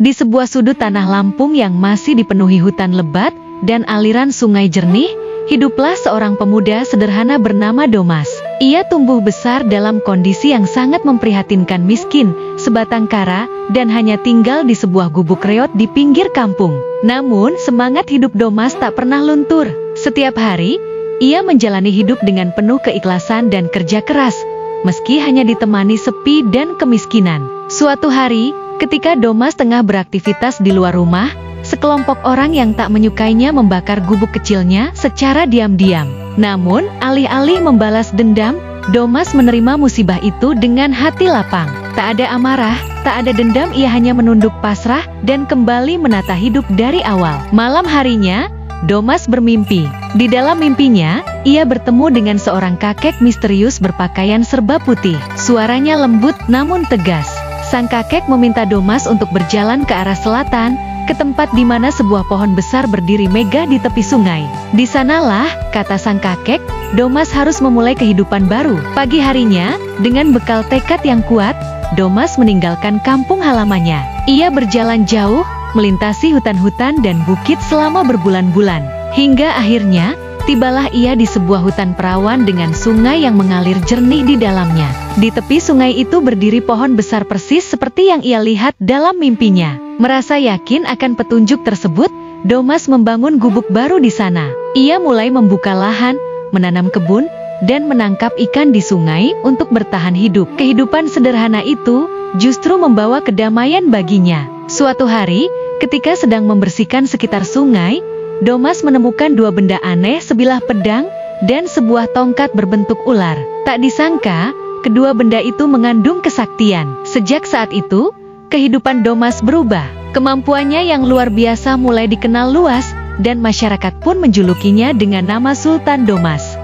Di sebuah sudut tanah Lampung yang masih dipenuhi hutan lebat dan aliran sungai jernih, hiduplah seorang pemuda sederhana bernama Domas. Ia tumbuh besar dalam kondisi yang sangat memprihatinkan, miskin, sebatang kara, dan hanya tinggal di sebuah gubuk reot di pinggir kampung. Namun, semangat hidup Domas tak pernah luntur. Setiap hari, ia menjalani hidup dengan penuh keikhlasan dan kerja keras, meski hanya ditemani sepi dan kemiskinan. Suatu hari, ketika Domas tengah beraktivitas di luar rumah, sekelompok orang yang tak menyukainya membakar gubuk kecilnya secara diam-diam. Namun, alih-alih membalas dendam, Domas menerima musibah itu dengan hati lapang. Tak ada amarah, tak ada dendam, ia hanya menunduk pasrah dan kembali menata hidup dari awal. Malam harinya, Domas bermimpi. Di dalam mimpinya, ia bertemu dengan seorang kakek misterius berpakaian serba putih. Suaranya lembut namun tegas. Sang kakek meminta Domas untuk berjalan ke arah selatan, ke tempat di mana sebuah pohon besar berdiri megah di tepi sungai. Di sanalah, kata sang kakek, Domas harus memulai kehidupan baru. Pagi harinya, dengan bekal tekad yang kuat, Domas meninggalkan kampung halamannya. Ia berjalan jauh, melintasi hutan-hutan dan bukit selama berbulan-bulan. Hingga akhirnya, tibalah ia di sebuah hutan perawan dengan sungai yang mengalir jernih di dalamnya. Di tepi sungai itu berdiri pohon besar persis seperti yang ia lihat dalam mimpinya. Merasa yakin akan petunjuk tersebut, Domas membangun gubuk baru di sana. Ia mulai membuka lahan, menanam kebun, dan menangkap ikan di sungai untuk bertahan hidup. Kehidupan sederhana itu justru membawa kedamaian baginya. Suatu hari, ketika sedang membersihkan sekitar sungai, Domas menemukan dua benda aneh, sebilah pedang dan sebuah tongkat berbentuk ular. Tak disangka, kedua benda itu mengandung kesaktian. Sejak saat itu, kehidupan Domas berubah. Kemampuannya yang luar biasa mulai dikenal luas, dan masyarakat pun menjulukinya dengan nama Sultan Domas.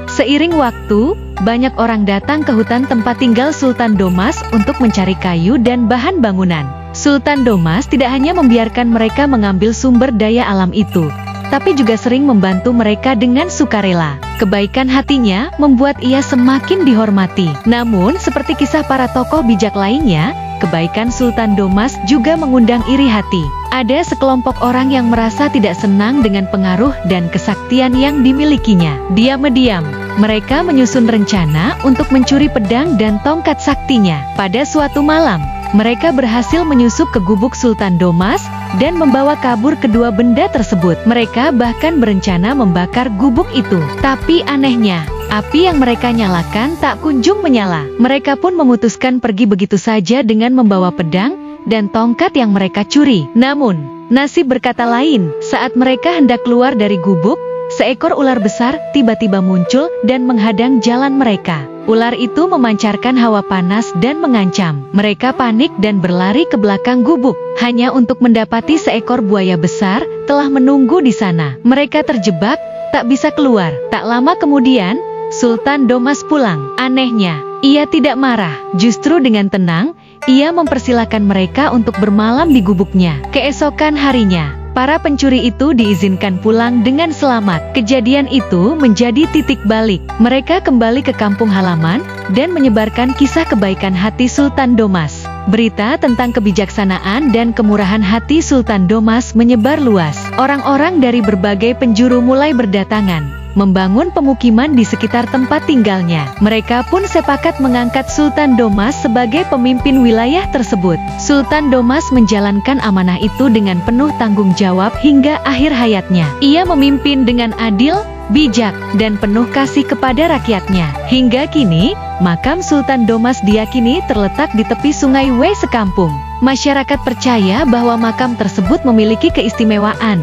Seiring waktu, banyak orang datang ke hutan tempat tinggal Sultan Domas untuk mencari kayu dan bahan bangunan. Sultan Domas tidak hanya membiarkan mereka mengambil sumber daya alam itu, tapi juga sering membantu mereka dengan sukarela. Kebaikan hatinya membuat ia semakin dihormati. Namun, seperti kisah para tokoh bijak lainnya, kebaikan Sultan Domas juga mengundang iri hati. Ada sekelompok orang yang merasa tidak senang dengan pengaruh dan kesaktian yang dimilikinya. Diam-diam, mereka menyusun rencana untuk mencuri pedang dan tongkat saktinya. Pada suatu malam, mereka berhasil menyusup ke gubuk Sultan Domas dan membawa kabur kedua benda tersebut. Mereka bahkan berencana membakar gubuk itu. Tapi anehnya, api yang mereka nyalakan tak kunjung menyala. Mereka pun memutuskan pergi begitu saja dengan membawa pedang dan tongkat yang mereka curi. Namun, nasib berkata lain. Saat mereka hendak keluar dari gubuk, seekor ular besar tiba-tiba muncul dan menghadang jalan mereka. Ular itu memancarkan hawa panas dan mengancam. Mereka panik dan berlari ke belakang gubuk, hanya untuk mendapati seekor buaya besar telah menunggu di sana. Mereka terjebak, tak bisa keluar. Tak lama kemudian, Sultan Domas pulang. Anehnya, ia tidak marah. Justru dengan tenang, ia mempersilahkan mereka untuk bermalam di gubuknya. Keesokan harinya, para pencuri itu diizinkan pulang dengan selamat. Kejadian itu menjadi titik balik. Mereka kembali ke kampung halaman dan menyebarkan kisah kebaikan hati Sultan Domas. Berita tentang kebijaksanaan dan kemurahan hati Sultan Domas menyebar luas. Orang-orang dari berbagai penjuru mulai berdatangan, membangun pemukiman di sekitar tempat tinggalnya. Mereka pun sepakat mengangkat Sultan Domas sebagai pemimpin wilayah tersebut. Sultan Domas menjalankan amanah itu dengan penuh tanggung jawab hingga akhir hayatnya. Ia memimpin dengan adil, bijak, dan penuh kasih kepada rakyatnya. Hingga kini, makam Sultan Domas diyakini terletak di tepi sungai W sekampung. Masyarakat percaya bahwa makam tersebut memiliki keistimewaan.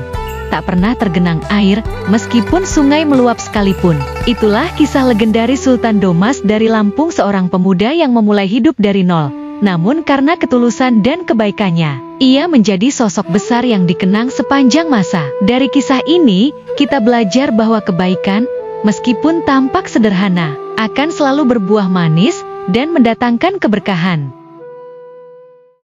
Tak pernah tergenang air, meskipun sungai meluap sekalipun. Itulah kisah legendaris Sultan Domas dari Lampung, seorang pemuda yang memulai hidup dari nol. Namun karena ketulusan dan kebaikannya, ia menjadi sosok besar yang dikenang sepanjang masa. Dari kisah ini, kita belajar bahwa kebaikan, meskipun tampak sederhana, akan selalu berbuah manis dan mendatangkan keberkahan.